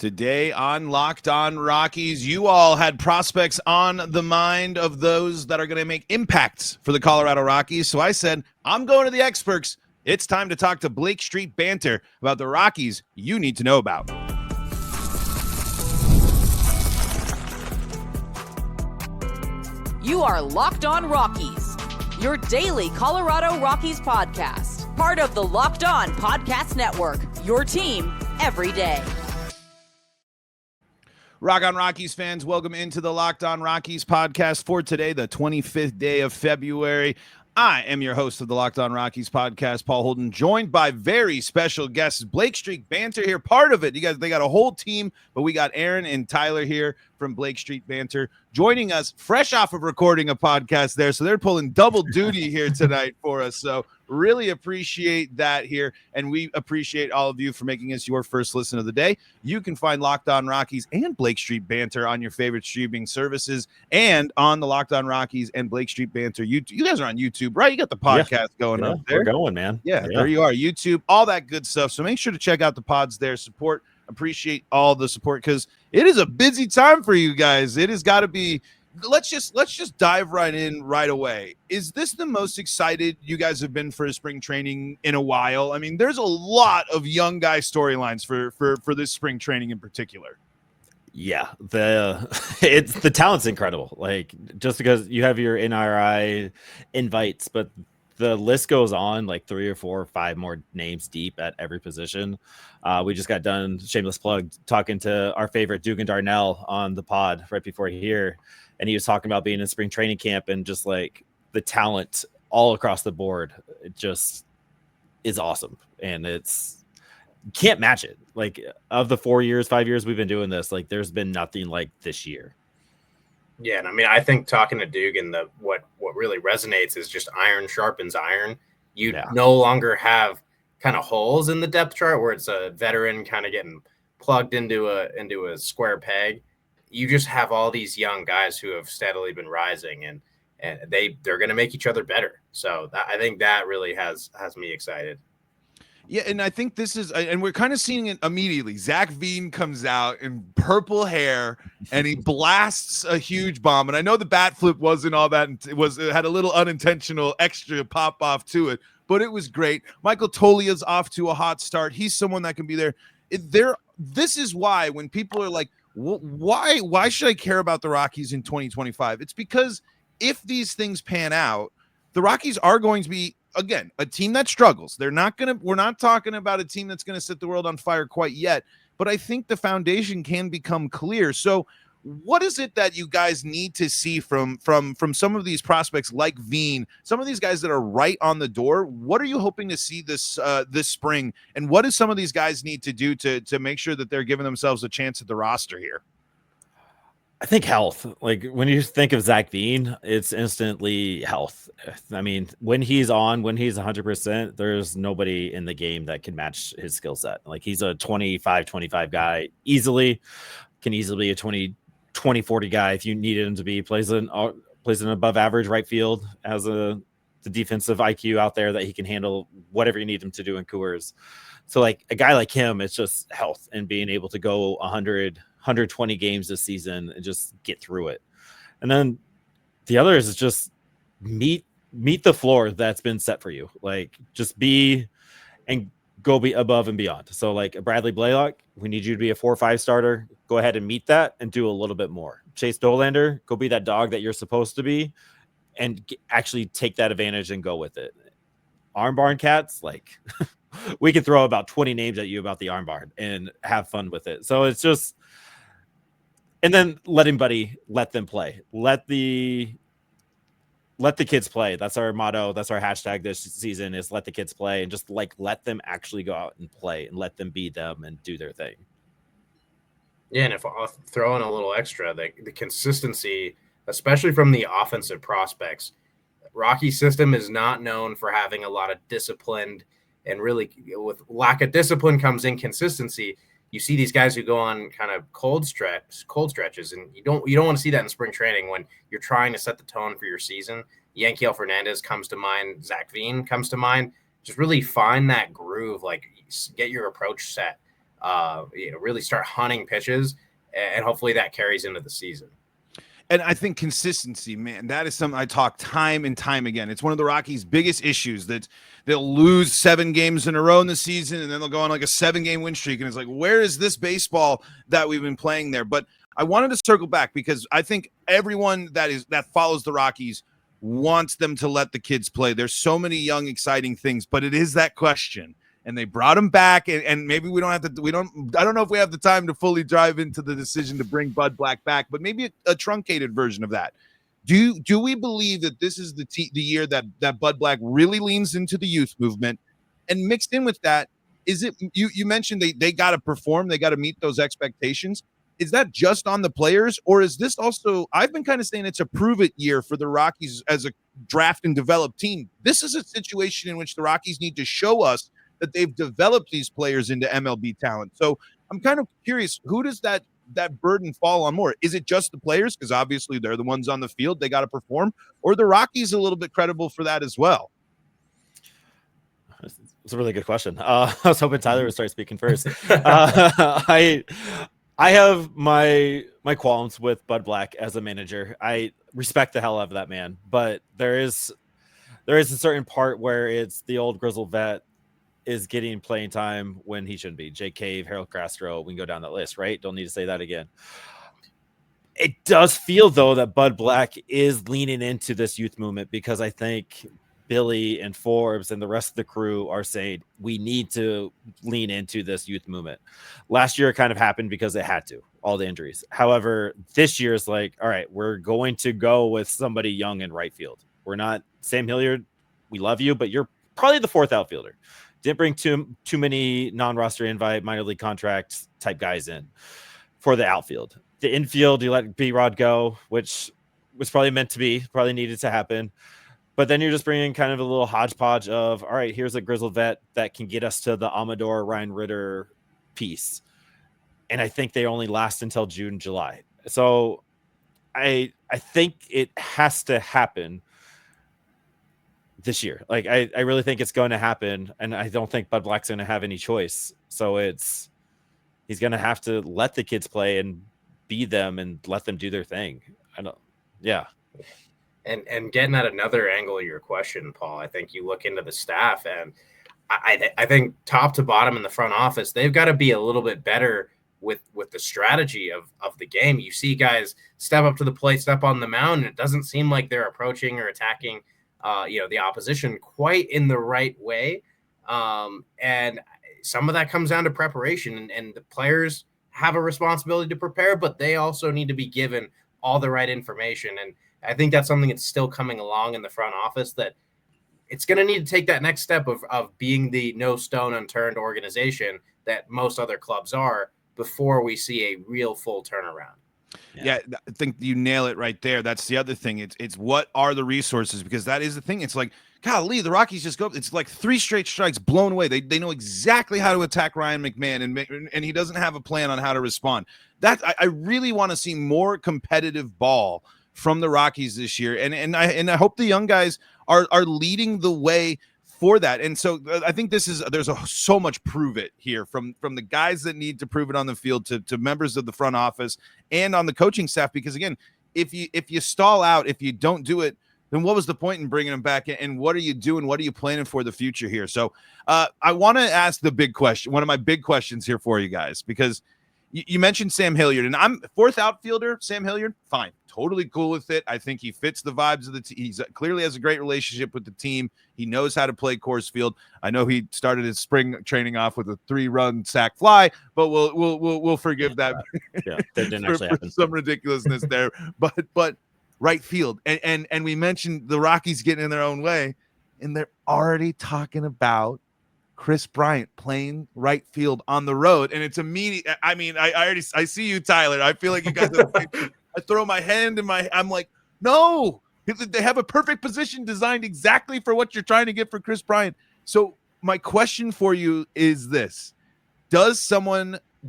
Today on Locked On Rockies, you all had prospects on the mind of those that are going to make impacts for the Colorado Rockies. So I said, I'm going to the experts. It's time to talk to Blake Street Banter about the Rockies you need to know about. You are Locked On Rockies, your daily Colorado Rockies podcast. Part of the Locked On Podcast Network, your team every day. Rock on Rockies fans, welcome into the Locked On Rockies podcast for today, the 25th day of February. I am your host of the Locked On Rockies podcast, Paul Holden, joined by very special guests, Blake Street Banter here, part of it. They got a whole team, but we got Aaron and Tyler here from Blake Street Banter joining us fresh off of recording a podcast there. So they're pulling double duty here tonight for us. So really appreciate that here. And we appreciate all of you for making us your first listen of the day. You can find Locked On Rockies and Blake Street Banter on your favorite streaming services and on the Locked On Rockies and Blake Street Banter. You guys are on YouTube, right? You got the podcast going up there. We're going, man. Yeah, there you are. YouTube, all that good stuff. So make sure to check out the pods there. Support. Appreciate all the support because it is a busy time for you guys. It has got to be. Let's just dive right in right away. Is this the most excited you guys have been for spring training in a while? I mean, there's a lot of young guy storylines for this spring training in particular. Yeah, the talent's incredible. Like, just because you have your NRI invites, but the list goes on, like 3 or 4 or 5 more names deep at every position. We just got done, shameless plug, talking to our favorite Dugan Darnell on the pod right before here. And he was talking about being in spring training camp and just like the talent all across the board. It just is awesome. And can't match it. Like, of the 5 years we've been doing this, like there's been nothing like this year. Yeah, and I mean, I think talking to Dugan, what really resonates is just iron sharpens iron. You no longer have kind of holes in the depth chart where it's a veteran kind of getting plugged into a square peg. You just have all these young guys who have steadily been rising, and they're going to make each other better. So I think that really has me excited. Yeah, and I think this is, and we're kind of seeing it immediately. Zach Veen comes out in purple hair, and he blasts a huge bomb. And I know the bat flip wasn't all that; it had a little unintentional extra pop off to it, but it was great. Michael Tolia's off to a hot start. He's someone that can be there. This is why when people are like, why should I care about the Rockies in 2025? It's because if these things pan out, the Rockies are going to be, again, a team that struggles. We're not talking about a team that's going to set the world on fire quite yet, but I think the foundation can become clear. So what is it that you guys need to see from some of these prospects like Veen, some of these guys that are right on the door? What are you hoping to see this spring? And what do some of these guys need to do to make sure that they're giving themselves a chance at the roster here? I think health. Like, when you think of Zach Veen, it's instantly health. I mean, when he's 100%, there's nobody in the game that can match his skill set. Like, he's a 25 guy, can easily be a 20-40 guy if you needed him to be. Plays an above average right field, has the defensive IQ out there that he can handle whatever you need him to do in Coors. So like a guy like him, it's just health and being able to go 120 games this season and just get through it. And then the other is just meet the floor that's been set for you. Like, just be above and beyond. So like a Bradley Blaylock, we need you to be a 4 or 5 starter. Go ahead and meet that and do a little bit more. Chase Dolander, go be that dog that you're supposed to be and actually take that advantage and go with it. Arm barn cats, like we can throw about 20 names at you about the arm barn and have fun with it. So it's just, and then let them play. Let the kids play. That's our motto. That's our hashtag this season, is let the kids play, and just like let them actually go out and play and let them be them and do their thing. Yeah, and if I'll throw in a little extra, the consistency, especially from the offensive prospects, Rocky system is not known for having a lot of disciplined, and really with lack of discipline comes inconsistency. You see these guys who go on kind of cold stretches, and you don't want to see that in spring training when you're trying to set the tone for your season. Yankiel Fernandez comes to mind. Zach Veen comes to mind. Just really find that groove, like get your approach set. really start hunting pitches, and hopefully that carries into the season. And I think consistency, man, that is something I talk time and time again. It's one of the Rockies' biggest issues that they'll lose 7 games in a row in the season, and then they'll go on like a 7-game win streak. And it's like, where is this baseball that we've been playing there? But I wanted to circle back because I think everyone that follows the Rockies wants them to let the kids play. There's so many young, exciting things, but it is that question. And they brought him back, and maybe I don't know if we have the time to fully dive into the decision to bring Bud Black back, but maybe a truncated version of that. Do we believe that this is the year that Bud Black really leans into the youth movement? And mixed in with that, is it you mentioned they got to perform, they got to meet those expectations. Is that just on the players, or is this also, I've been kind of saying it's a prove it year for the Rockies as a draft and develop team. This is a situation in which the Rockies need to show us that they've developed these players into MLB talent. So I'm kind of curious, who does that burden fall on more? Is it just the players? Because obviously they're the ones on the field, they got to perform, or the Rockies a little bit credible for that as well? It's a really good question. I was hoping Tyler would start speaking first. I have my qualms with Bud Black as a manager. I respect the hell out of that man, but there is a certain part where it's the old grizzled vet is getting playing time when he shouldn't be. Jake Cave, Harold Castro, we can go down that list, right? Don't need to say that again. It does feel, though, that Bud Black is leaning into this youth movement because I think Billy and Forbes and the rest of the crew are saying we need to lean into this youth movement. Last year, it kind of happened because it had to, all the injuries. However, this year is like, all right, we're going to go with somebody young in right field. We're not Sam Hilliard. We love you, but you're probably the 4th outfielder. Didn't bring too many non-roster invite, minor league contract type guys in for the outfield. The infield, you let B-Rod go, which was probably meant to be, probably needed to happen. But then you're just bringing kind of a little hodgepodge of, all right, here's a grizzled vet that can get us to the Amador, Ryan Ritter piece. And I think they only last until June, July. So I think it has to happen this year. Like, I really think it's going to happen, and I don't think Bud Black's going to have any choice. So he's going to have to let the kids play and be them and let them do their thing. Yeah. And getting at another angle of your question, Paul, I think you look into the staff, and I think top to bottom in the front office, they've got to be a little bit better with the strategy of the game. You see guys step up to the plate, step on the mound, and it doesn't seem like they're approaching or attacking the opposition quite in the right way. And some of that comes down to preparation, and the players have a responsibility to prepare, but they also need to be given all the right information. And I think that's something that's still coming along in the front office, that it's going to need to take that next step of being the no stone unturned organization that most other clubs are before we see a real full turnaround. Yeah, I think you nail it right there. That's the other thing. It's what are the resources? Because that is the thing. It's like, golly, the Rockies just go. It's like 3 straight strikes blown away. They know exactly how to attack Ryan McMahon, and he doesn't have a plan on how to respond. That I really want to see more competitive ball from the Rockies this year, and I hope the young guys are leading the way for that. And so I think there's so much prove it here from the guys that need to prove it on the field to members of the front office and on the coaching staff. Because again, if you stall out, if you don't do it, then what was the point in bringing them back? And what are you doing? What are you planning for the future here? So I want to ask the big question, one of my big questions here for you guys, because you mentioned Sam Hilliard, and I'm 4th outfielder. Sam Hilliard, fine, totally cool with it. I think he fits the vibes of the team. He clearly has a great relationship with the team. He knows how to play Coors Field. I know he started his spring training off with a 3-run sac fly, but we'll forgive that. Yeah, that didn't actually happen. Some ridiculousness there, but right field, and we mentioned the Rockies getting in their own way, and they're already talking about Chris Bryant playing right field on the road, and it's immediate. I mean, I see you, Tyler. I feel like you guys. I throw my hand in I'm like, no, they have a perfect position designed exactly for what you're trying to get for Chris Bryant. So my question for you is this: do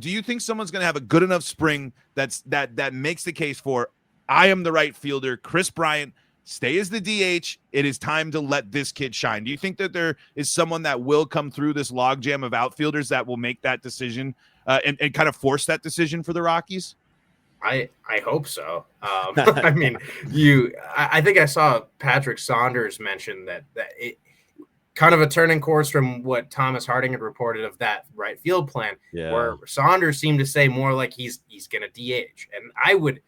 you think someone's going to have a good enough spring that makes the case for, I am the right fielder, Chris Bryant, stay as the DH. It is time to let this kid shine. Do you think that there is someone that will come through this logjam of outfielders that will make that decision and kind of force that decision for the Rockies? I hope so. I mean, I think I saw Patrick Saunders mention that it kind of a turning course from what Thomas Harding had reported of that right field plan, where Saunders seemed to say more like he's going to DH. And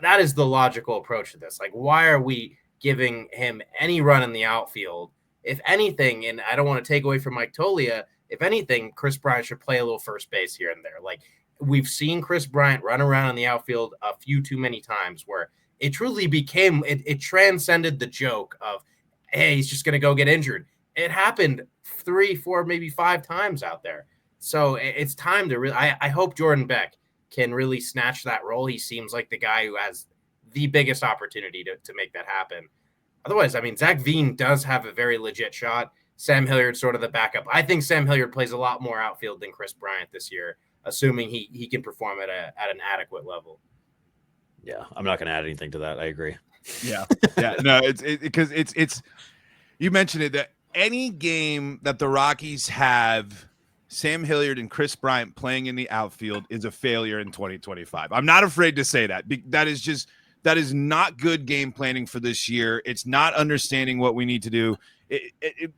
that is the logical approach to this. Like, why are we giving him any run in the outfield? If anything, and I don't want to take away from Mike Tolia, if anything, Chris Bryant should play a little first base here and there. Like, we've seen Chris Bryant run around in the outfield a few too many times where it truly became, it transcended the joke of, hey, he's just going to go get injured. It happened 3, 4, maybe 5 times out there. So it's time to really, I hope Jordan Beck can really snatch that role. He seems like the guy who has the biggest opportunity to make that happen. Otherwise, I mean, Zach Veen does have a very legit shot. Sam Hilliard's sort of the backup. I think Sam Hilliard plays a lot more outfield than Chris Bryant this year, assuming he can perform at an adequate level. Yeah, I'm not going to add anything to that. I agree. Yeah, no, it's you mentioned it, that any game that the Rockies have Sam Hilliard and Chris Bryant playing in the outfield is a failure in 2025. I'm not afraid to say that. That is not good game planning for this year. It's not understanding what we need to do.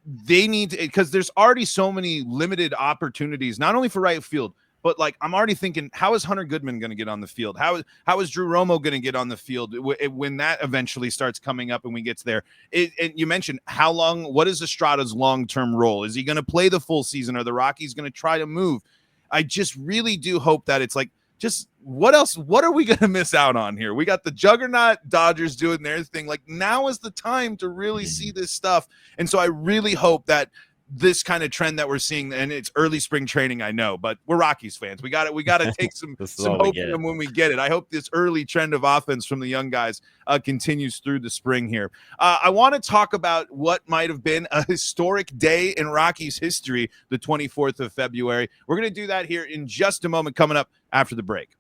They need to, because there's already so many limited opportunities, not only for right field, but like I'm already thinking, how is Hunter Goodman going to get on the field? How is Drew Romo going to get on the field when that eventually starts coming up and we get to there? And you mentioned what is Estrada's long-term role? Is he going to play the full season? Are the Rockies going to try to move? I just really do hope that it's like, just what else? What are we going to miss out on here? We got the juggernaut Dodgers doing their thing. Like, now is the time to really see this stuff. And so I really hope that this kind of trend that we're seeing, and it's early spring training, I know, but we're Rockies fans. We got to take some hope in them when we get it. I hope this early trend of offense from the young guys continues through the spring here. I want to talk about what might have been a historic day in Rockies history, the 24th of February. We're going to do that here in just a moment, coming up after the break.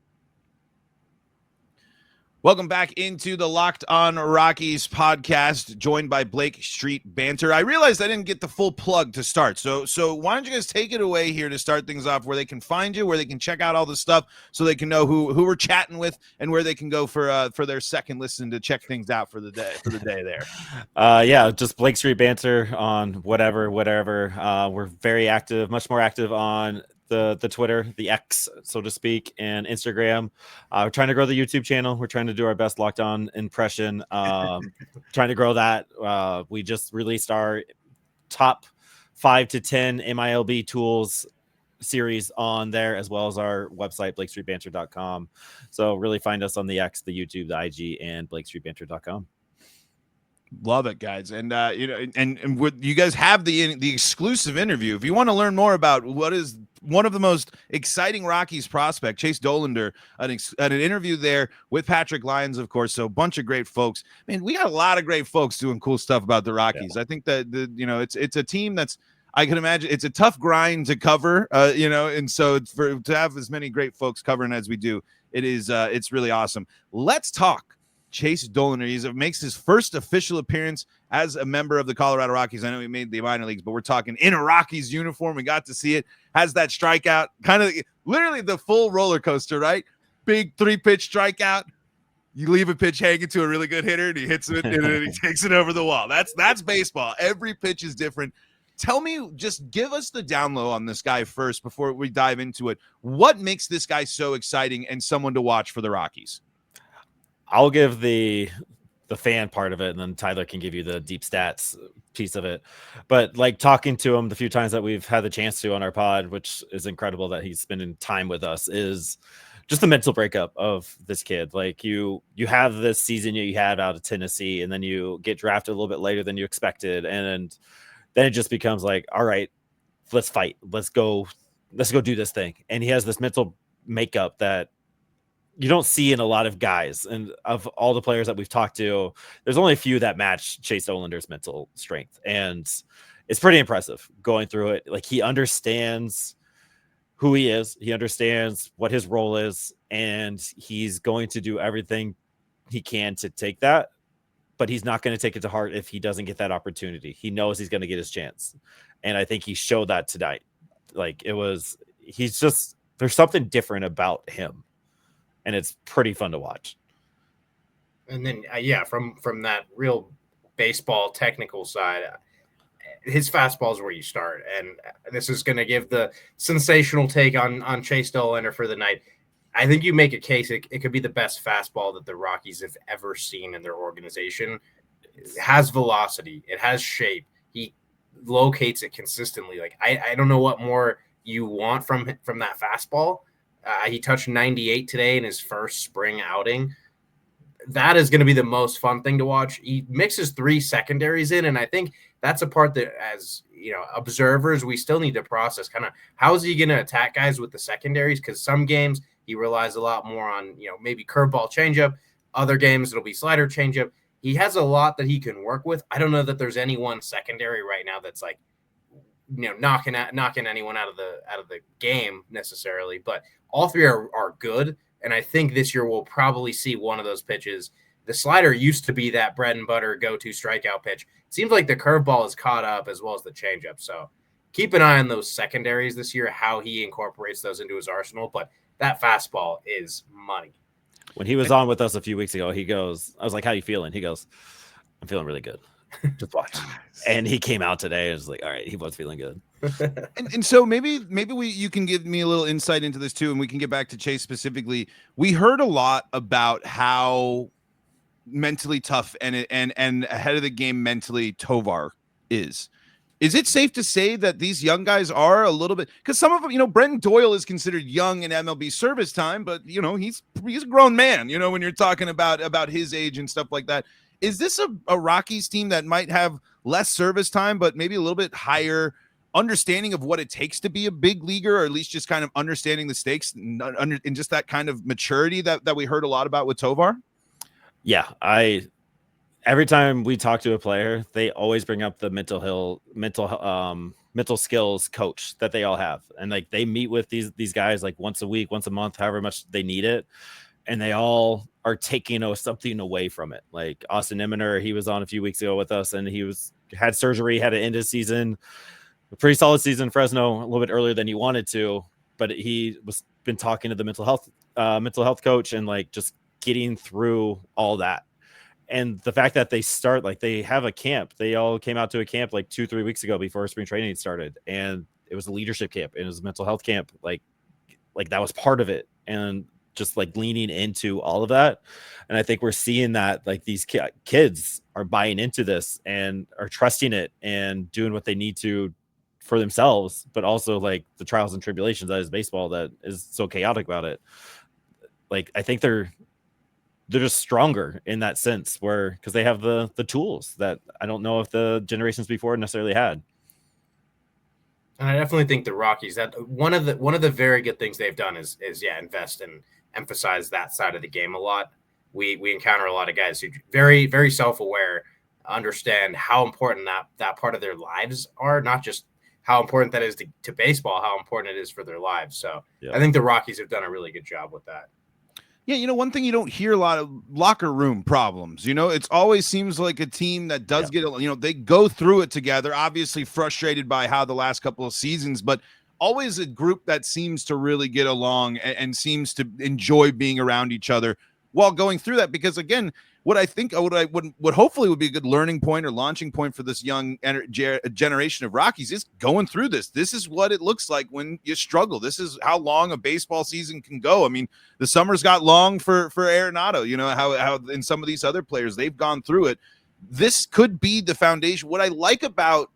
Welcome back into the Locked On Rockies podcast, joined by Blake Street Banter. I realized I didn't get the full plug to start, so why don't you guys take it away here to start things off, where they can find you, where they can check out all the stuff, so they can know who we're chatting with, and where they can go for their second listen to check things out for the day there. Yeah, just Blake Street Banter on whatever. We're very active, much more active on the Twitter, the X, so to speak, and Instagram. We're trying to grow the YouTube channel. We're trying to do our best Locked On impression. Trying to grow that. We just released our top 5 to 10 MILB tools series on there, as well as our website, blakestreetbanter.com. So really find us on the X, the YouTube, the IG, and blakestreetbanter.com. Love it, guys. And and you guys have the exclusive interview. If you want to learn more about what is one of the most exciting Rockies prospect, Chase Dollander, an interview there with Patrick Lyons, of course. So a bunch of great folks. Man, we got a lot of great folks doing cool stuff about the Rockies. Yeah. I think that it's a team that's, I can imagine it's a tough grind to cover, and so to have as many great folks covering as we do, it's really awesome. Let's talk Chase Dollander. He makes his first official appearance as a member of the Colorado Rockies. I know he made the minor leagues, but we're talking in a Rockies uniform. We got to see it. Has that strikeout, kind of literally the full roller coaster, right? Big 3-pitch strikeout. You leave a pitch hanging to a really good hitter, and he hits it, and then he takes it over the wall. That's baseball. Every pitch is different. Tell me, just give us the down low on this guy first before we dive into it. What makes this guy so exciting and someone to watch for the Rockies? I'll give the fan part of it, and then Tyler can give you the deep stats piece of it. But like talking to him the few times that we've had the chance to on our pod, which is incredible that he's spending time with us, is just the mental breakup of this kid. Like you have this season you had out of Tennessee, and then you get drafted a little bit later than you expected, and then it just becomes like, all right, let's fight, let's go do this thing. And he has this mental makeup that you don't see in a lot of guys. And of all the players that we've talked to, there's only a few that match Chase Dollander's mental strength. And it's pretty impressive going through it. Like, he understands who he is. He understands what his role is, and he's going to do everything he can to take that, but he's not going to take it to heart if he doesn't get that opportunity. He knows he's going to get his chance. And I think he showed that tonight. Like, he's just there's something different about him, and it's pretty fun to watch. And then, from that real baseball technical side, his fastball is where you start. And this is going to give the sensational take on Chase Dollander for the night. I think you make a case it could be the best fastball that the Rockies have ever seen in their organization. It has velocity. It has shape. He locates it consistently. Like, I don't know what more you want from that fastball. He touched 98 today in his first spring outing. That is going to be the most fun thing to watch. He mixes 3 secondaries in, and I think that's a part that, as observers, we still need to process. Kind of, how is he going to attack guys with the secondaries? Because some games he relies a lot more on maybe curveball, changeup. Other games it'll be slider, changeup. He has a lot that he can work with. I don't know that there's any one secondary right now that's like knocking anyone out of the game necessarily, but all 3 are good. And I think this year we'll probably see one of those pitches. The slider used to be that bread and butter go-to strikeout pitch. It seems like the curveball is caught up as well as the changeup. So keep an eye on those secondaries this year, how he incorporates those into his arsenal. But that fastball is money. When he was on with us a few weeks ago, he goes, I was like, how you feeling? He goes, I'm feeling really good. Just watch. And he came out today and was like, all right, he was feeling good. and so maybe you can give me a little insight into this too, and we can get back to Chase specifically. We heard a lot about how mentally tough and ahead of the game mentally Tovar is. Is it safe to say that these young guys are a little bit, because some of them, Brenton Doyle is considered young in MLB service time, but he's a grown man, when you're talking about his age and stuff like that. Is this a Rockies team that might have less service time, but maybe a little bit higher understanding of what it takes to be a big leaguer, or at least just kind of understanding the stakes and just that kind of maturity that we heard a lot about with Tovar? Yeah, every time we talk to a player, they always bring up the mental skills coach that they all have. And like, they meet with these guys like once a week, once a month, however much they need it. And they all are taking something away from it. Like Austin Eminer, he was on a few weeks ago with us, and he had surgery, had to end his season, a pretty solid season in Fresno, a little bit earlier than he wanted to, but he was been talking to the mental health coach and like just getting through all that. And the fact that they have a camp, they all came out to a camp like 2-3 weeks ago before spring training started. And it was a leadership camp and it was a mental health camp. Like that was part of it. And just like leaning into all of that. And I think we're seeing that like these kids are buying into this and are trusting it and doing what they need to for themselves, but also like the trials and tribulations that is baseball that is so chaotic about it. Like, I think they're just stronger in that sense because they have the tools that I don't know if the generations before necessarily had. And I definitely think the Rockies, that one of the very good things they've done is invest and emphasize that side of the game a lot. We encounter a lot of guys who very, very self-aware, understand how important that part of their lives are, not just how important that is to baseball, how important it is for their lives. So yeah. I think the Rockies have done a really good job with that. Yeah, one thing you don't hear a lot of locker room problems. It always seems like a team that does get, they go through it together, obviously frustrated by how the last couple of seasons, but always a group that seems to really get along and seems to enjoy being around each other while going through that. Because again, what hopefully would be a good learning point or launching point for this young generation of Rockies is going through this. This is what it looks like when you struggle. This is how long a baseball season can go. I mean, the summers got long for Arenado, how in some of these other players, they've gone through it. This could be the foundation. What I like about,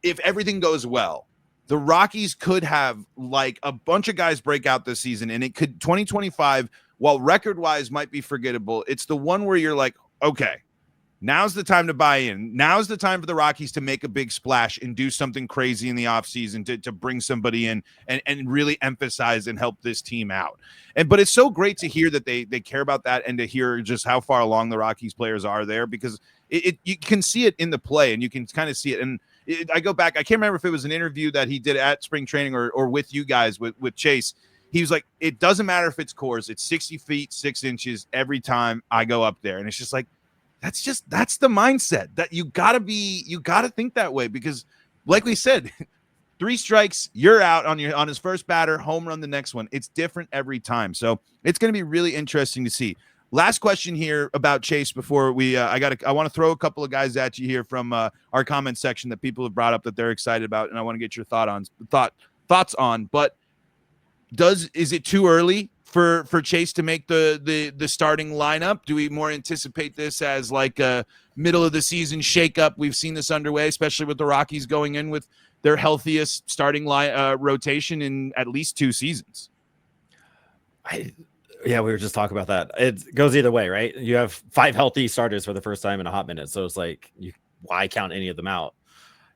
if everything goes well, the Rockies could have like a bunch of guys break out this season, and it could 2025, while record-wise might be forgettable, it's the one where you're like, okay, now's the time to buy in. Now's the time for the Rockies to make a big splash and do something crazy in the offseason to bring somebody in and really emphasize and help this team out. But it's so great to hear that they care about that and to hear just how far along the Rockies players are there, because you can see it in the play and you can kind of see it. And I go back, I can't remember if it was an interview that he did at spring training or with you guys with Chase. He was like, it doesn't matter if it's Coors, it's 60 feet, 6 inches every time I go up there. And it's just like, that's the mindset that you gotta think that way, because like we said, 3 strikes, you're out on his first batter, home run the next one. It's different every time. So it's going to be really interesting to see. Last question here about Chase before we I want to throw a couple of guys at you here from our comment section that people have brought up that they're excited about, and I want to get your thoughts on. But is it too early for Chase to make the starting lineup? Do we more anticipate this as like a middle of the season shakeup? We've seen this underway, especially with the Rockies going in with their healthiest starting rotation in at least 2 seasons. Yeah, we were just talking about that. It goes either way, right? You have 5 healthy starters for the first time in a hot minute, so it's like, why count any of them out?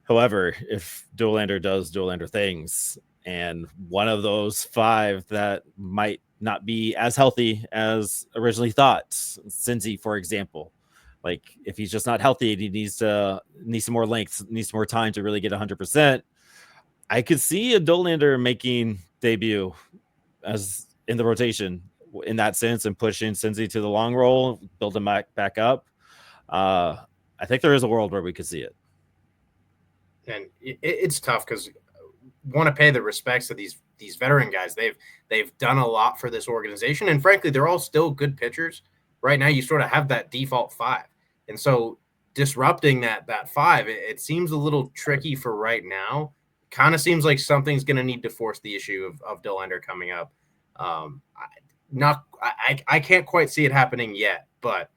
However, if Dollander does Dollander things, and one of those 5 that might not be as healthy as originally thought, Cincy, for example, like if he's just not healthy and he needs some more length, needs more time to really get 100%, I could see a Dollander making debut as in the rotation in that sense and pushing Cincy to the long roll, build him back up. I think there is a world where we could see it. And it's tough because want to pay the respects to these veteran guys. They've done a lot for this organization, and frankly, they're all still good pitchers. Right now, you sort of have that default 5, and so disrupting that 5, it seems a little tricky for right now. Kind of seems like something's going to need to force the issue of Dollander coming up. I can't quite see it happening yet, but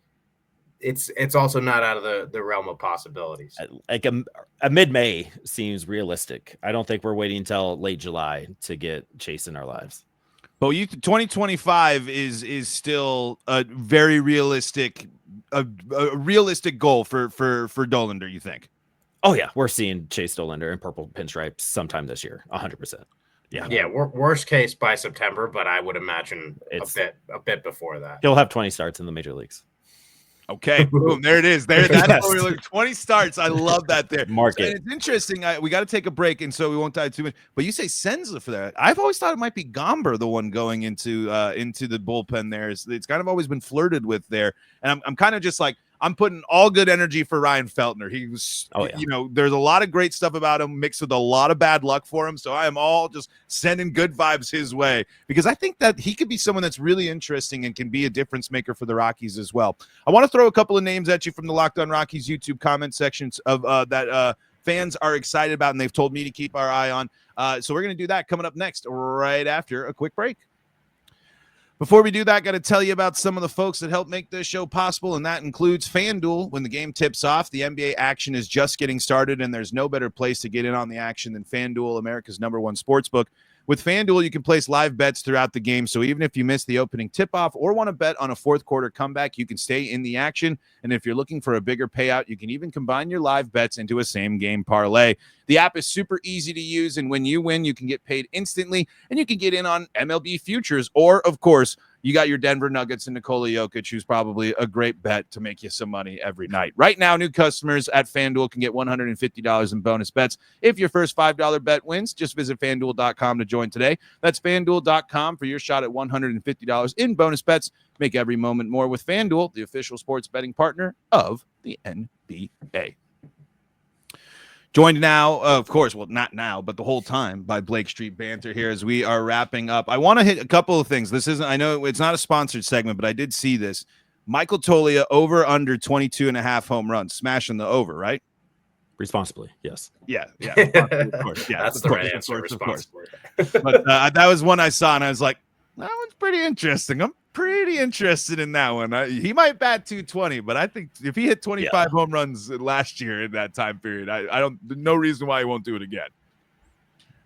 it's also not out of the realm of possibilities. Like a mid-May seems realistic. I don't think we're waiting until late July to get Chase in our lives. But 2025 is still a very realistic goal for Dollander, you think? Oh yeah, we're seeing Chase Dollander in purple pinstripes sometime this year, 100%. Yeah. Worst case by September, but I would imagine a bit before that. He'll have 20 starts in the major leagues. Okay, boom, there it is. That's what we're looking. 20 starts. I love that there. Market. And it's interesting. We got to take a break, and so we won't dive too much. But you say Senza for that. I've always thought it might be Gomber, the one going into the bullpen there. It's kind of always been flirted with there. And I'm kind of just like, I'm putting all good energy for Ryan Feltner. He was, there's a lot of great stuff about him mixed with a lot of bad luck for him. So I am all just sending good vibes his way because I think that he could be someone that's really interesting and can be a difference maker for the Rockies as well. I want to throw a couple of names at you from the Locked On Rockies YouTube comment sections of that fans are excited about and they've told me to keep our eye on. So we're going to do that coming up next right after a quick break. Before we do that, got to tell you about some of the folks that help make this show possible, and that includes FanDuel. When the game tips off, the NBA action is just getting started, and there's no better place to get in on the action than FanDuel, America's #1 sportsbook. With FanDuel, you can place live bets throughout the game, so even if you miss the opening tip-off or want to bet on a fourth-quarter comeback, you can stay in the action. And if you're looking for a bigger payout, you can even combine your live bets into a same-game parlay. The app is super easy to use, and when you win, you can get paid instantly, and you can get in on MLB futures, or, of course, you got your Denver Nuggets and Nikola Jokic, who's probably a great bet to make you some money every night. Right now, new customers at FanDuel can get $150 in bonus bets. If your first $5 bet wins, just visit FanDuel.com to join today. That's FanDuel.com for your shot at $150 in bonus bets. Make every moment more with FanDuel, the official sports betting partner of the NBA. Joined now, of course, well, not now, but the whole time by Blake Street Banter here as we are wrapping up. I want to hit a couple of things. I know it's not a sponsored segment, but I did see this. Michael Toglia over under 22.5 home runs, smashing the over, right? Responsibly, yes. Yeah, of course. Yeah, that's the right answer, responsibly. But that was one I saw, and I was like, that one's pretty interesting. I'm pretty interested in that one. He might bat 220, but I think if he hit 25 home runs last year in that time period, no reason why he won't do it again.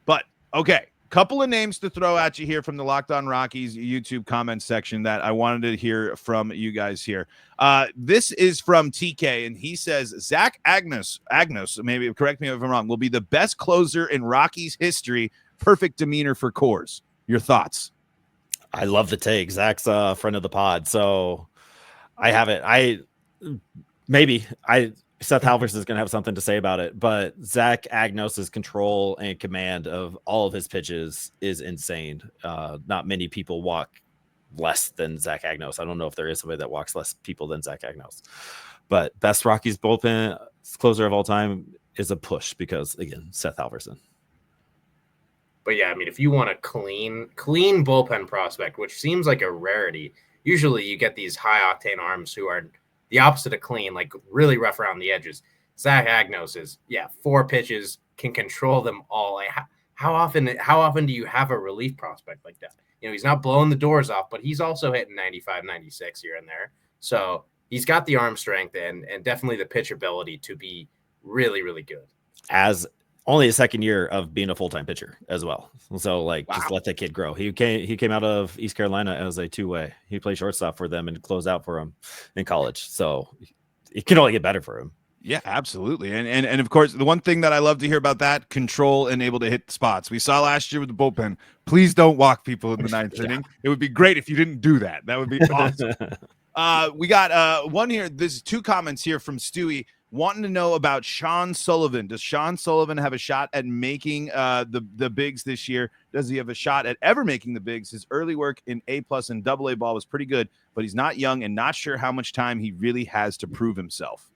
But okay, couple of names to throw at you here from the Locked On Rockies YouTube comment section that I wanted to hear from you guys here. This is from TK, and he says Zach Agnos, maybe correct me if I'm wrong, will be the best closer in Rockies history. Perfect demeanor for Coors. Your thoughts? I love the take. Zach's a friend of the pod, so I have it. Seth Halverson is going to have something to say about it, but Zach Agnos' control and command of all of his pitches is insane. Not many people walk less than Zach Agnos. I don't know if there is somebody that walks less people than Zach Agnos, but best Rockies bullpen closer of all time is a push because, again, Seth Halverson. But yeah, I mean, if you want a clean bullpen prospect, which seems like a rarity, usually you get these high octane arms who are the opposite of clean, like really rough around the edges. Zach Agnos is 4 pitches, can control them all. Like, how often do you have a relief prospect like that? He's not blowing the doors off, but he's also hitting 95, 96 here and there. So he's got the arm strength and definitely the pitch ability to be really, really good. As only his second year of being a full-time pitcher as well. So just let that kid grow. He came out of East Carolina as a two-way. He played shortstop for them and closed out for them in college. So it can only get better for him. Yeah, absolutely. And of course, the one thing that I love to hear about that, control and able to hit the spots. We saw last year with the bullpen. Please don't walk people in the ninth inning. It would be great if you didn't do that. That would be awesome. We got one here. There's 2 comments here from Stewie wanting to know about Sean Sullivan. Does Sean Sullivan have a shot at making the bigs this year? Does he have a shot at ever making the bigs? His early work in A+ and AA ball was pretty good, but he's not young and not sure how much time he really has to prove himself.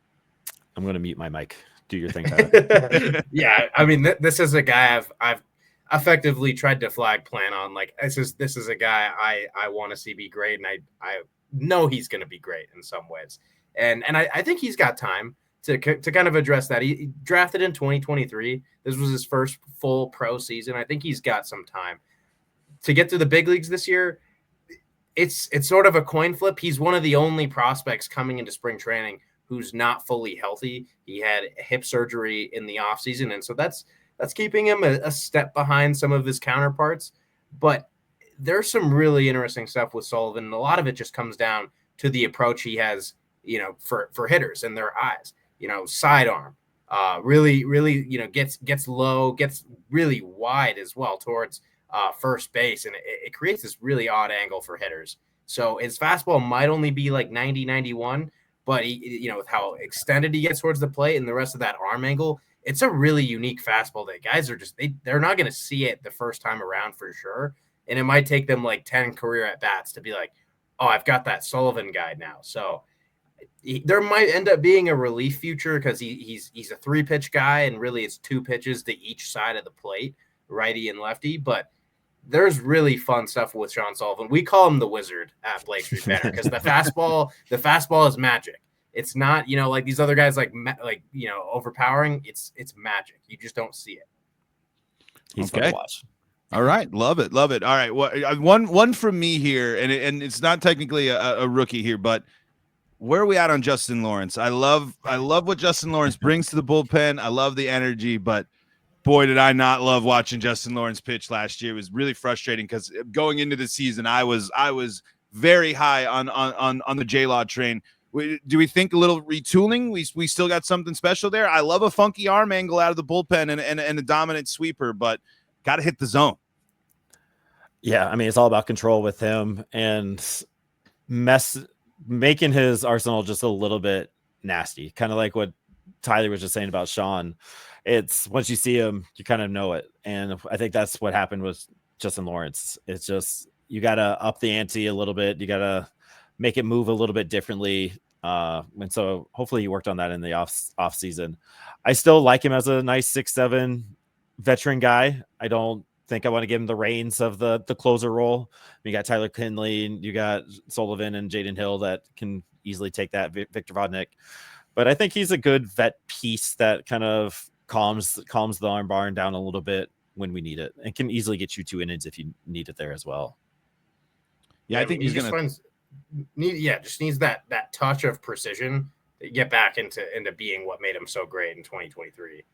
I'm going to mute my mic. Do your thing, Tyler. Yeah, I mean, this is a guy I've effectively tried to flag plan on. Like, this is a guy I want to see be great, and I know he's going to be great in some ways. And I think he's got time to kind of address that. He drafted in 2023. This was his first full pro season. I think he's got some time to get to the big leagues this year. It's sort of a coin flip. He's one of the only prospects coming into spring training who's not fully healthy. He had hip surgery in the offseason, and so that's keeping him a step behind some of his counterparts. But there's some really interesting stuff with Sullivan, and a lot of it just comes down to the approach he has, for hitters and their eyes. Sidearm, really, gets low, gets really wide as well towards first base, and it creates this really odd angle for hitters. So his fastball might only be like 90, 91, but he, with how extended he gets towards the plate and the rest of that arm angle, it's a really unique fastball that guys are they're not going to see it the first time around for sure. And it might take them like 10 career at bats to be like, oh, I've got that Sullivan guy now. So there might end up being a relief future because he's a 3-pitch guy, and really it's 2 pitches to each side of the plate, righty and lefty. But there's really fun stuff with Sean Sullivan. We call him the wizard at Blake Street Banter because the fastball is magic. It's not, like these other guys like overpowering. It's magic. You just don't see it. He's fun to watch. All right, love it. All right, well, one from me here, and it's not technically a rookie here, but where are we at on Justin Lawrence? I love what Justin Lawrence brings to the bullpen. I love the energy, but boy, did I not love watching Justin Lawrence pitch last year. It was really frustrating because going into the season, I was very high on the J-Law train. Do we think a little retooling? We still got something special there. I love a funky arm angle out of the bullpen and a dominant sweeper, but got to hit the zone. Yeah, I mean, it's all about control with him and making his arsenal just a little bit nasty, kind of like what Tyler was just saying about Sean. It's once you see him, you kind of know it. And I think that's what happened with Justin Lawrence. It's just, you got to up the ante a little bit. You got to make it move a little bit differently. And so hopefully he worked on that in the off season. I still like him as a nice 6'7" veteran guy. I don't think I want to give him the reins of the closer role. You got Tyler Kinley, and you got Sullivan and Jaden Hill that can easily take that, Victor Vodnik. But I think he's a good vet piece that kind of calms the arm barn down a little bit when we need it, and can easily get you 2 innings if you need it there as well. Yeah, I think he's going to just needs that touch of precision to get back into being what made him so great in 2023.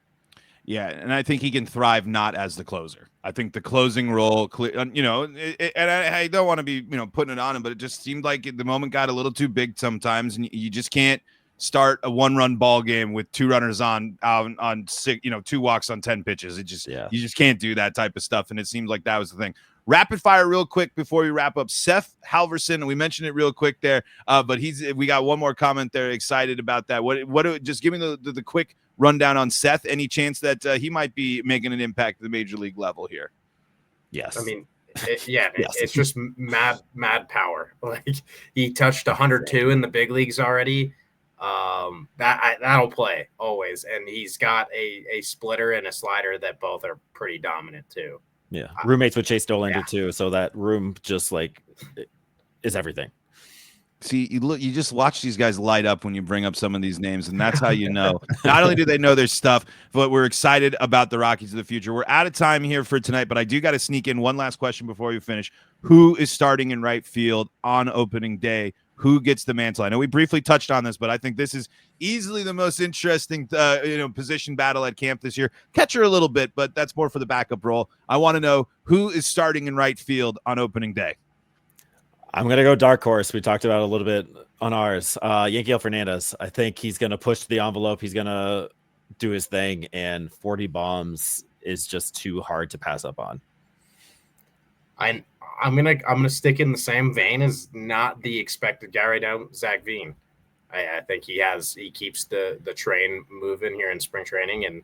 Yeah, and I think he can thrive not as the closer. I think the closing role, and I don't want to be, putting it on him, but it just seemed like the moment got a little too big sometimes, and you just can't start a 1-run ball game with 2 runners on 6, 2 walks on 10 pitches. You just can't do that type of stuff, and it seems like that was the thing. Rapid fire real quick before we wrap up. Seth Halverson, and we mentioned it real quick there, but we got one more comment there. Excited about that. Just give me the quick rundown on Seth. Any chance that he might be making an impact at the major league level here? Yes. I mean, it's just mad power. Like, he touched 102 in the big leagues already. That'll play always, and he's got a splitter and a slider that both are pretty dominant too. Yeah, roommates with Chase Dollander too, so that room just like is everything. See, you just watch these guys light up when you bring up some of these names, and that's how you know. Not only do they know their stuff, but we're excited about the Rockies of the future. We're out of time here for tonight, but I do got to sneak in one last question before we finish. Who is starting in right field on opening day? Who gets the mantle? I know we briefly touched on this, but I think this is easily the most interesting, position battle at camp this year. Catcher a little bit, but that's more for the backup role. I want to know who is starting in right field on opening day. I'm going to go dark horse. We talked about it a little bit on ours. Yankiel Fernandez. I think he's going to push the envelope. He's going to do his thing, and 40 bombs is just too hard to pass up on. I'm gonna stick in the same vein as not the expected guy right now, Zach Veen. I think he keeps the train moving here in spring training, and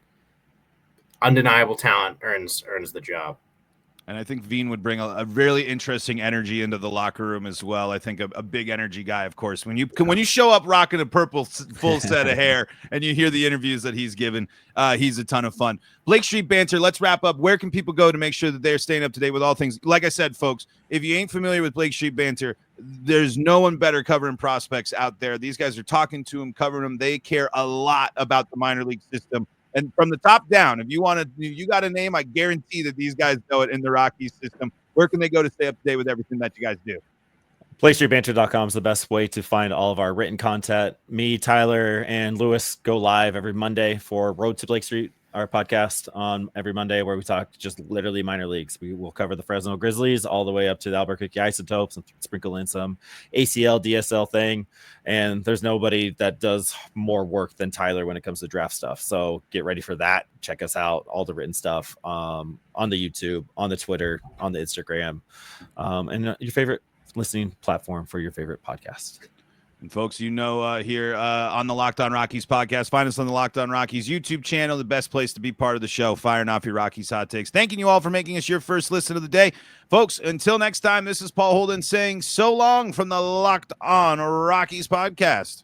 undeniable talent earns the job. And I think Veen would bring a really interesting energy into the locker room as well. I think a big energy guy, of course. When you show up rocking a purple full set of hair and you hear the interviews that he's given, he's a ton of fun. Blake Street Banter, let's wrap up. Where can people go to make sure that they're staying up to date with all things? Like I said, folks, if you ain't familiar with Blake Street Banter, there's no one better covering prospects out there. These guys are talking to them, covering them. They care a lot about the minor league system. And from the top down, if you got a name, I guarantee that these guys know it in the Rockies system. Where can they go to stay up to date with everything that you guys do? PlayStreetBanter.com is the best way to find all of our written content. Me, Tyler, and Lewis go live every Monday for Road to Blake Street, our podcast on every Monday, where we talk just literally minor leagues. We will cover the Fresno Grizzlies all the way up to the Albuquerque Isotopes and sprinkle in some ACL, DSL thing. And there's nobody that does more work than Tyler when it comes to draft stuff. So get ready for that. Check us out, all the written stuff on the YouTube, on the Twitter, on the Instagram, and your favorite listening platform for your favorite podcast. And folks, here on the Locked On Rockies podcast, find us on the Locked On Rockies YouTube channel, the best place to be part of the show, firing off your Rockies hot takes. Thanking you all for making us your first listen of the day. Folks, until next time, this is Paul Holden saying so long from the Locked On Rockies podcast.